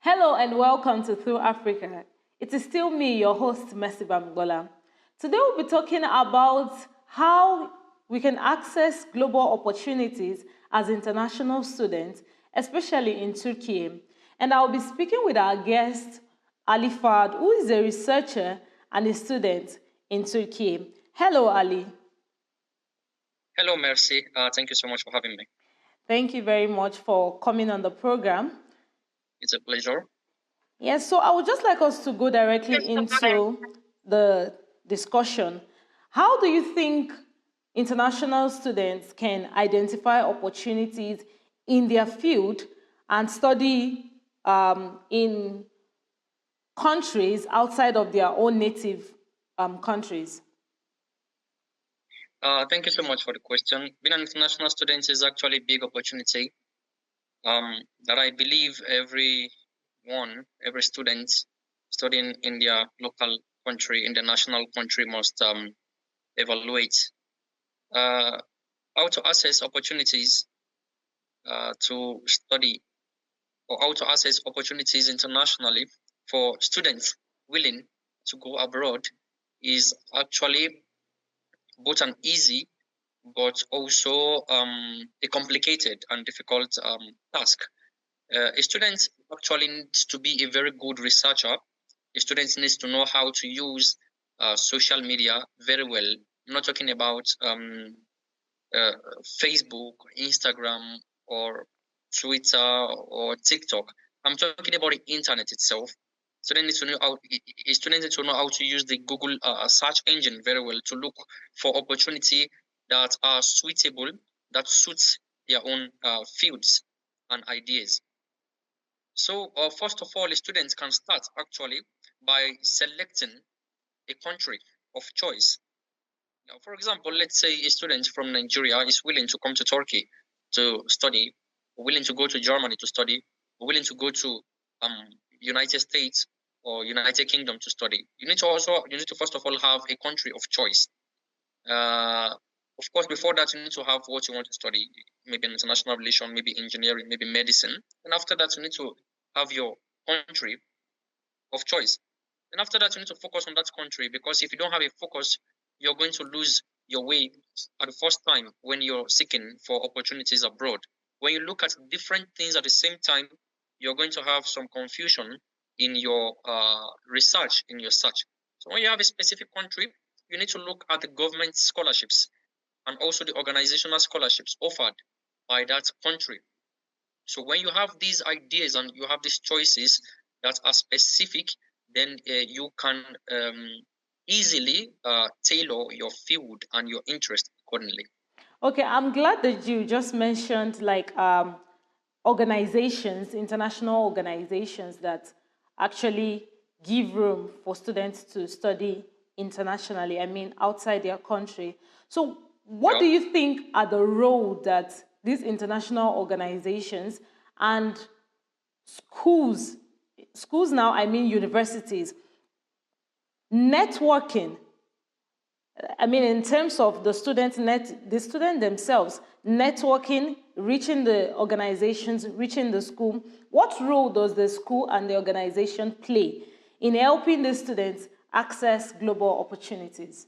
Hello and welcome to Through Africa. It is still me, your host, Mercy Bambola. Today we'll be talking about how we can access global opportunities as international students, especially in Turkey. And I'll be speaking with our guest, Ali Fard, who is a researcher and a student in Turkey. Hello, Ali. Hello, Mercy. Thank you so much for having me. Thank you very much for coming on the program. It's a pleasure. Yes, so I would just like us to go directly into the discussion. How do you think international students can identify opportunities in their field and study in countries outside of their own native countries? Thank you so much for the question. Being an international student is actually a big opportunity that I believe every student studying in their local country, in their national country, must evaluate. How to access opportunities to study, or how to access opportunities internationally for students willing to go abroad is actually both an easy but also a complicated and difficult task. A student actually needs to be a very good researcher. A student needs to know how to use social media very well. I'm not talking about Facebook, Instagram, or Twitter or TikTok. I'm talking about the internet itself. Students need to know how. Students need to know how to use the Google search engine very well to look for opportunity that are suitable, that suits their own fields and ideas. So, first of all, the students can start actually by selecting a country of choice. Now, for example, let's say a student from Nigeria is willing to come to Turkey to study, willing to go to Germany to study, willing to go to United States or United Kingdom to study. You need to first of all have a country of choice. Of course, before that, you need to have what you want to study, maybe an international relation, maybe engineering, maybe medicine. And after that, you need to have your country of choice. And after that, you need to focus on that country, because if you don't have a focus, you're going to lose your way at the first time when you're seeking for opportunities abroad. When you look at different things at the same time, you're going to have some confusion in your research, in your search. So when you have a specific country, you need to look at the government scholarships and also the organizational scholarships offered by that country. So when you have these ideas and you have these choices that are specific, then you can easily tailor your field and your interest accordingly. Okay, I'm glad that you just mentioned like organizations, international organizations that actually give room for students to study internationally, I mean outside their country. So what do you think are the role that these international organizations and schools now, I mean universities, networking, I mean, in terms of the student themselves, networking, reaching the organizations, reaching the school, what role does the school and the organization play in helping the students access global opportunities?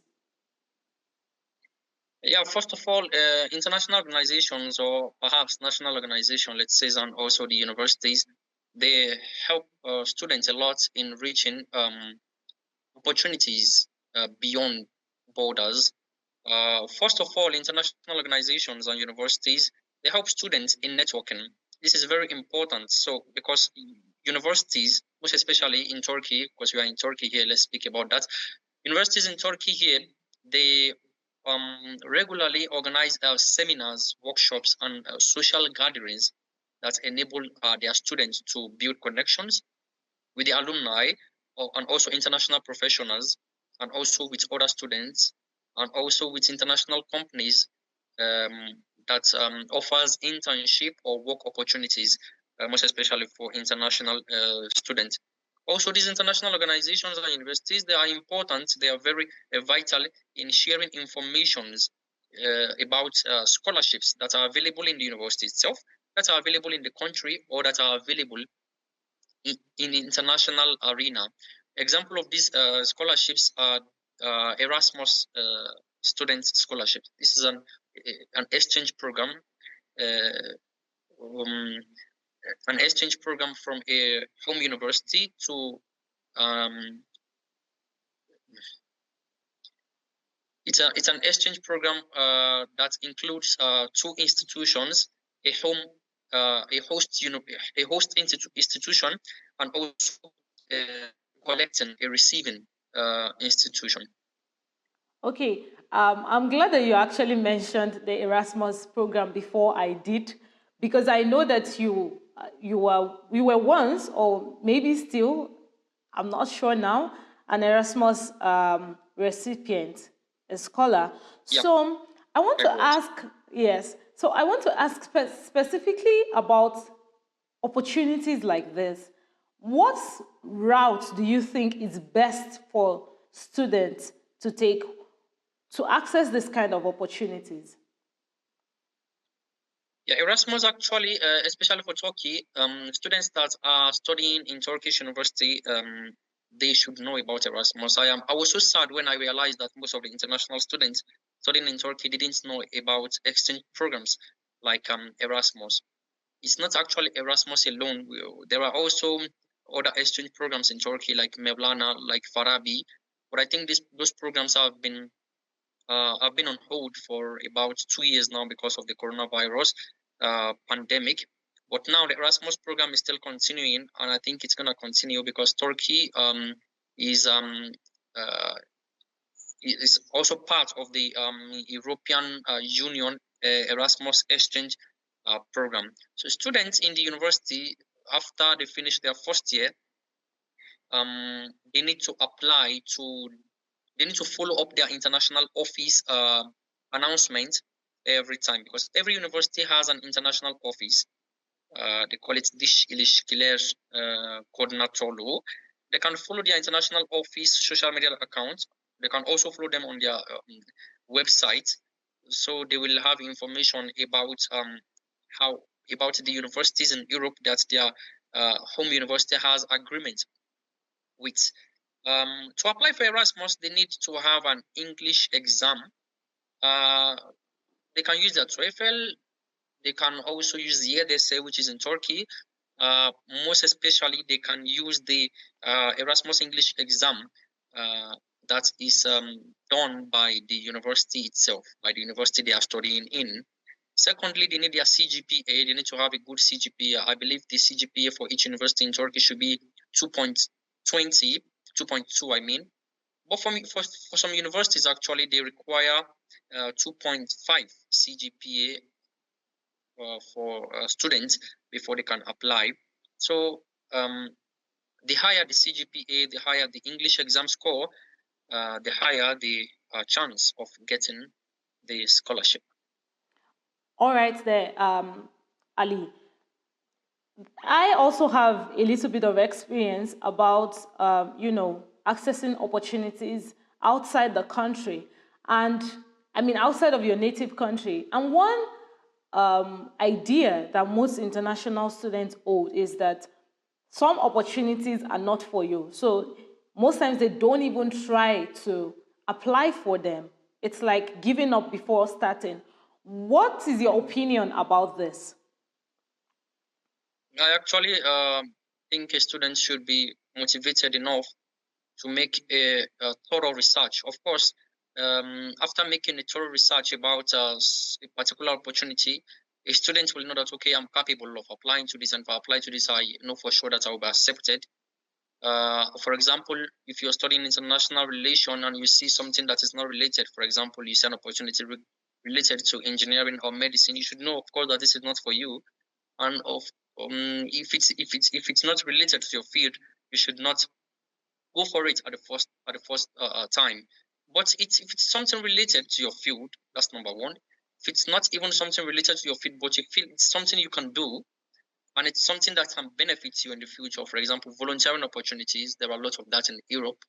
Yeah, first of all, international organizations or perhaps national organizations, let's say, and also the universities, they help students a lot in reaching opportunities beyond borders. First of all, international organizations and universities, they help students in networking. This is very important. So, because universities, most especially in Turkey, because we are in Turkey here, let's speak about that. Universities in Turkey here, they regularly organize seminars, workshops, and social gatherings that enable their students to build connections with the alumni and also international professionals, and also with other students, and also with international companies that offers internship or work opportunities, most especially for international students. Also, these international organizations and universities, they are important. They are very vital in sharing informations about scholarships that are available in the university itself, that are available in the country, or that are available in international arena. Example of these scholarships are Erasmus student scholarships. This is an exchange program, from a home university to it's an exchange program that includes two institutions, a host institution, and also collecting a receiving institution. Okay, I'm glad that you actually mentioned the Erasmus program before I did, because I know that you were once, or maybe still, I'm not sure now, an Erasmus recipient, a scholar. Yeah. So I want to ask, yes. So I want to ask specifically about opportunities like this. What route do you think is best for students to take to access this kind of opportunities? Yeah, Erasmus actually, especially for Turkey, students that are studying in Turkish university, they should know about Erasmus. I was so sad when I realized that most of the international students studying in Turkey didn't know about exchange programs like Erasmus. It's not actually Erasmus alone. There are also other exchange programs in Turkey like Mevlana, like Farabi, but I think those programs have been on hold for about 2 years now because of the coronavirus pandemic. But now the Erasmus program is still continuing, and I think it's going to continue because Turkey is also part of the European Union Erasmus exchange program. So students in the university, after they finish their first year, they need to apply to. They need to follow up their international office announcement every time, because every university has an international office. They call it Dish İlişkiler Koordinatörlüğü. They can follow their international office social media accounts. They can also follow them on their website, so they will have information about about the universities in Europe that their home university has agreement with. To apply for Erasmus, they need to have an English exam. They can use their TOEFL. They can also use the EDS, which is in Turkey. Most especially, they can use the Erasmus English exam that is done by the university itself, by the university they are studying in. Secondly, they need their CGPA. They need to have a good CGPA. I believe the CGPA for each university in Turkey should be 2.20. 2.2, I mean. But for some universities, actually, they require 2.5 CGPA for students before they can apply. So the higher the CGPA, the higher the English exam score, the higher the chance of getting the scholarship. All right there, Ali. I also have a little bit of experience about, accessing opportunities outside the country. And I mean, outside of your native country. And one idea that most international students hold is that some opportunities are not for you. So most times they don't even try to apply for them. It's like giving up before starting. What is your opinion about this? I actually think a student should be motivated enough to make a thorough research. Of course, after making a thorough research about a particular opportunity, a student will know that, okay, I'm capable of applying to this, and if I apply to this, I know for sure that I will be accepted. For example, if you're studying international relation and you see something that is not related, for example, you see an opportunity related to engineering or medicine, you should know, of course, that this is not for you. And if it's not related to your field, you should not go for it at the first time. But if it's something related to your field, that's number one. If it's not even something related to your field, but you feel it's something you can do, and it's something that can benefit you in the future. For example, volunteering opportunities. There are a lot of that in Europe.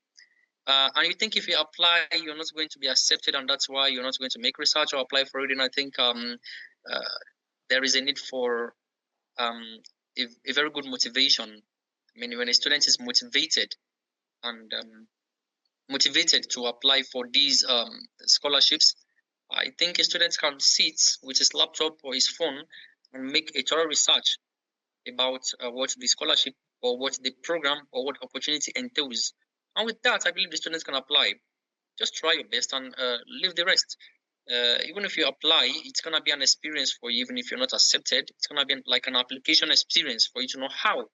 And you think if you apply, you're not going to be accepted, and that's why you're not going to make research or apply for it. And I think there is a need for a very good motivation I mean, when a student is motivated and motivated to apply for these scholarships, I think a student can sit with his laptop or his phone and make a thorough research about what the scholarship or what the program or what opportunity entails. And with that, I believe the students can apply. Just try your best and leave the rest. Even if you apply, it's going to be an experience for you. Even if you're not accepted, it's going to be like an application experience for you to know how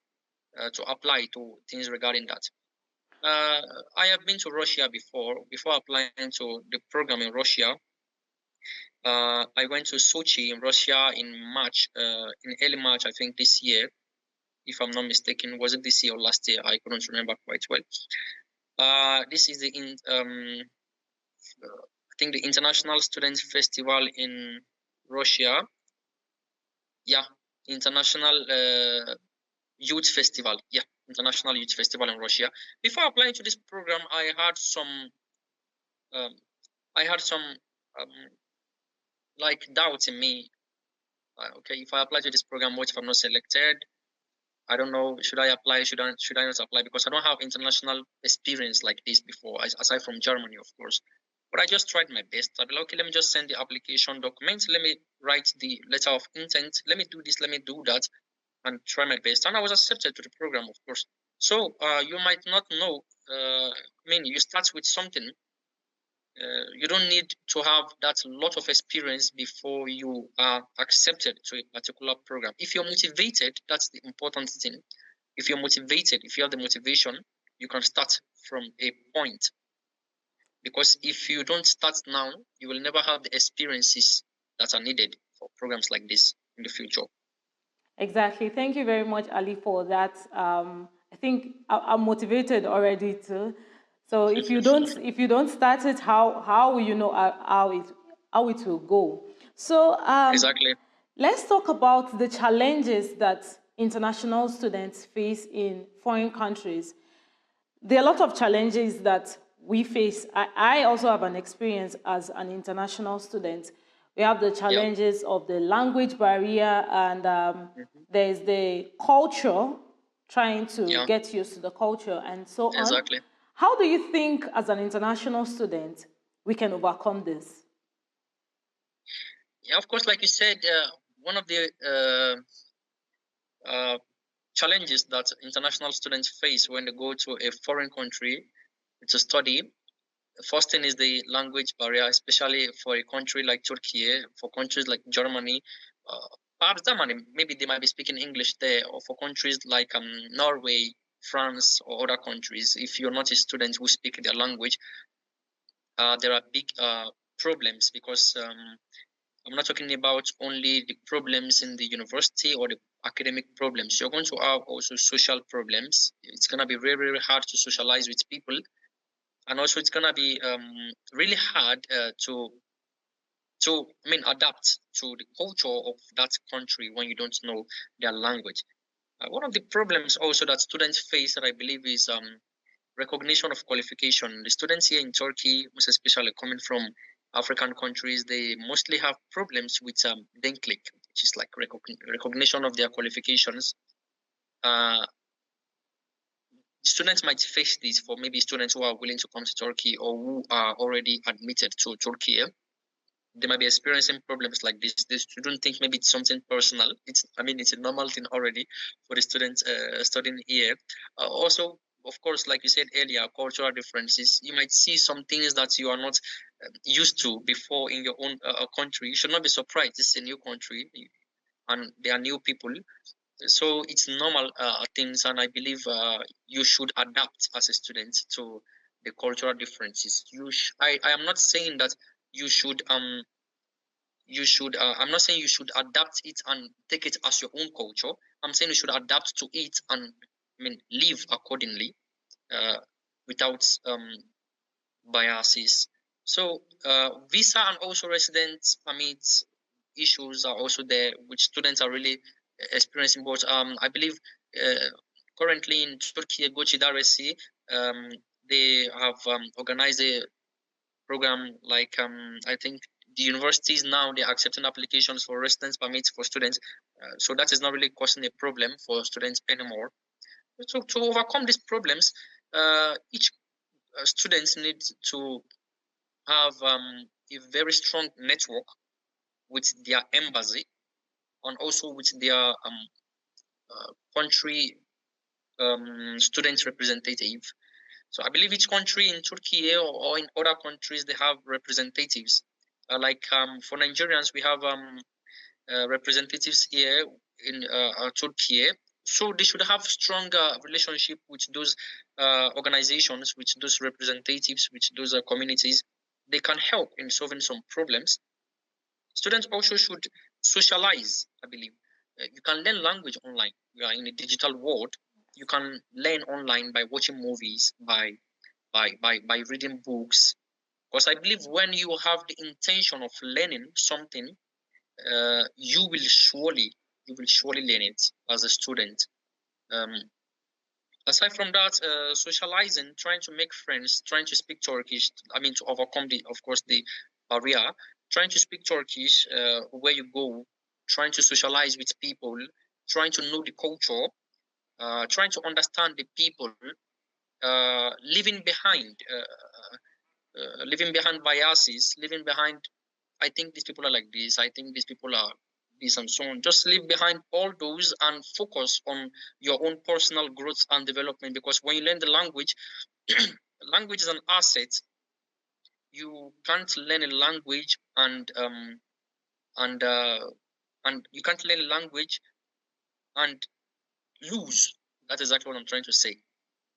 to apply to things regarding that. I have been to Russia before applying to the program in Russia. I went to Sochi in Russia in March, in early March, I think this year, if I'm not mistaken. Was it this year or last year? I couldn't remember quite well. This is I think the International Students Festival in Russia. Yeah, International Youth Festival. Yeah, International Youth Festival in Russia. Before applying to this program, I had some like doubt in me. Okay, if I apply to this program, what if I'm not selected? I don't know. Should I apply? Should I not apply? Because I don't have international experience like this before, aside from Germany, of course. But I just tried my best. I'd be like, okay, let me just send the application documents. Let me write the letter of intent. Let me do this. Let me do that, and try my best. And I was accepted to the program, of course. So you might not know. I mean, you start with something. You don't need to have that lot of experience before you are accepted to a particular program. If you're motivated, that's the important thing. If you're motivated, if you have the motivation, you can start from a point. Because if you don't start now, you will never have the experiences that are needed for programs like this in the future. Exactly. Thank you very much, Ali, for that. I think I'm motivated already too. So if you don't start it, how will you know how it will go? So Exactly. let's talk about the challenges that international students face in foreign countries. There are a lot of challenges that we face. I also have an experience as an international student. We have the challenges of the language barrier, and there's the culture, trying to get used to the culture and so on. Exactly. How do you think, as an international student, we can overcome this? Yeah, of course, like you said, one of the challenges that international students face when they go to a foreign country to study. The first thing is the language barrier, especially for a country like Turkey, for countries like Germany, perhaps Germany, maybe they might be speaking English there, or for countries like Norway, France, or other countries. If you're not a student who speak their language, there are big problems, because I'm not talking about only the problems in the university or the academic problems. You're going to have also social problems. It's going to be very, very hard to socialize with people. And also it's going to be really hard to adapt to the culture of that country when you don't know their language. One of the problems also that students face, that I believe, is recognition of qualification. The students here in Turkey, most especially coming from African countries, they mostly have problems with Denklik, which is like recognition of their qualifications. Students might face this for maybe students who are willing to come to Turkey or who are already admitted to Turkey. They might be experiencing problems like this. They shouldn't think maybe it's something personal. It's a normal thing already for the students studying here. Also, of course, like you said earlier, cultural differences. You might see some things that you are not used to before in your own country. You should not be surprised. This is a new country, and there are new people. So it's normal things, and I believe you should adapt as a student to the cultural differences. I am not saying that you should I'm not saying you should adapt it and take it as your own culture. I'm saying you should adapt to it and live accordingly without biases. So visa and also residence permits issues are also there, which students are really experiencing. But I believe currently in Turkey, Gochi Daresi, they have organized a program like I think the universities now, they're accepting applications for residence permits for students. So that is not really causing a problem for students anymore. So to overcome these problems, each student needs to have a very strong network with their embassy and also with their country student representative. So I believe each country in Turkey or in other countries, they have representatives. Like for Nigerians, we have representatives here in Turkey. So they should have stronger relationship with those organizations, with those representatives, with those communities. They can help in solving some problems. Students also should socialize, I believe. You can learn language online. We are in a digital world. You can learn online by watching movies, by reading books. Because I believe when you have the intention of learning something, you will surely learn it as a student. Aside from that, socializing, trying to make friends, trying to speak Turkish. I mean, to overcome the barrier, trying to speak Turkish where you go, trying to socialize with people, trying to know the culture, trying to understand the people, leaving behind biases, leaving behind, I think these people are like this, I think these people are this, and so on. Just leave behind all those and focus on your own personal growth and development, because when you learn the language, language is an asset. You can't learn a language and you can't learn a language and lose. That's exactly what I'm trying to say.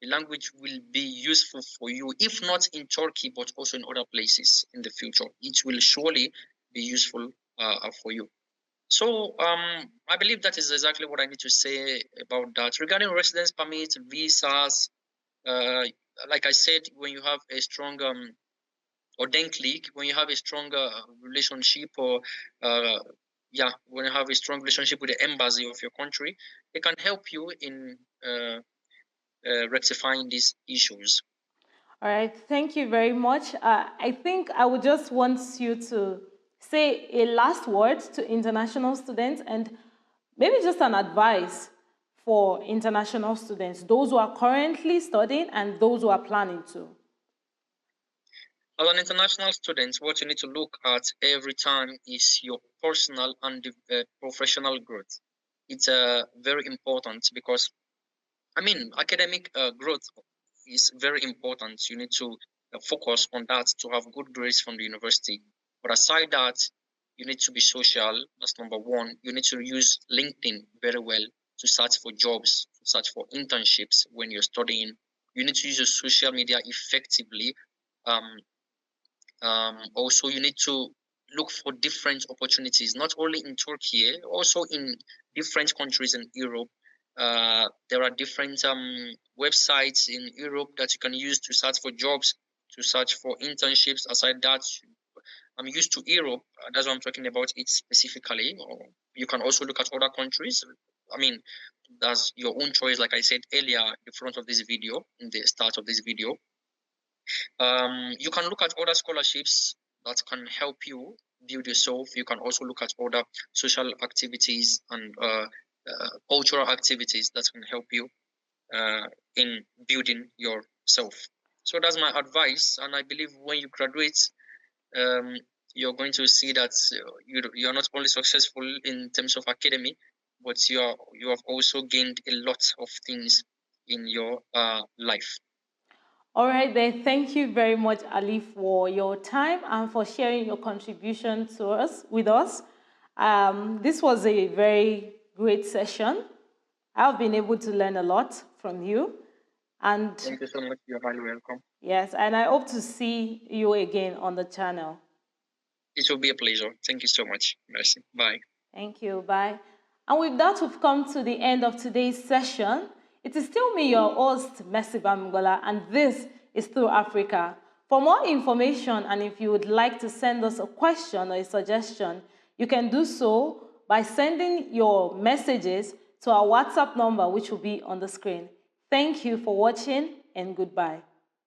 The language will be useful for you, if not in Turkey, but also in other places in the future. It will surely be useful for you. So I believe that is exactly what I need to say about that. Regarding residence permits, visas, like I said, when you have a strong or then click, when you have a stronger relationship, or when you have a strong relationship with the embassy of your country, they can help you in rectifying these issues. All right, thank you very much. I think I would just want you to say a last word to international students and maybe just an advice for international students, those who are currently studying and those who are planning to. As an international student, what you need to look at every time is your personal and professional growth. It's very important, because I mean, academic growth is very important. You need to focus on that to have good grades from the university. But aside that, you need to be social. That's number one. You need to use LinkedIn very well to search for jobs, to search for internships when you're studying. You need to use your social media effectively. Also, you need to look for different opportunities, not only in Turkey, also in different countries in Europe. There are different websites in Europe that you can use to search for jobs, to search for internships. Aside that, I'm used to Europe. That's what I'm talking about it specifically. Or you can also look at other countries. I mean, that's your own choice. Like I said earlier, in the front of this video, in the start of this video, you can look at other scholarships that can help you build yourself. You can also look at other social activities and cultural activities that can help you in building yourself. So that's my advice, and I believe when you graduate, you're going to see that you're not only successful in terms of academy, but you have also gained a lot of things in your life. All right, then. Thank you very much, Ali, for your time and for sharing your contribution to us with us. This was a very great session. I've been able to learn a lot from you. And thank you so much. You're highly welcome. Yes, and I hope to see you again on the channel. It will be a pleasure. Thank you so much. Merci. Bye. Thank you. Bye. And with that, we've come to the end of today's session. It is still me, your host, Mercy Bamgola, and this is Through Africa. For more information, and if you would like to send us a question or a suggestion, you can do so by sending your messages to our WhatsApp number, which will be on the screen. Thank you for watching, and goodbye.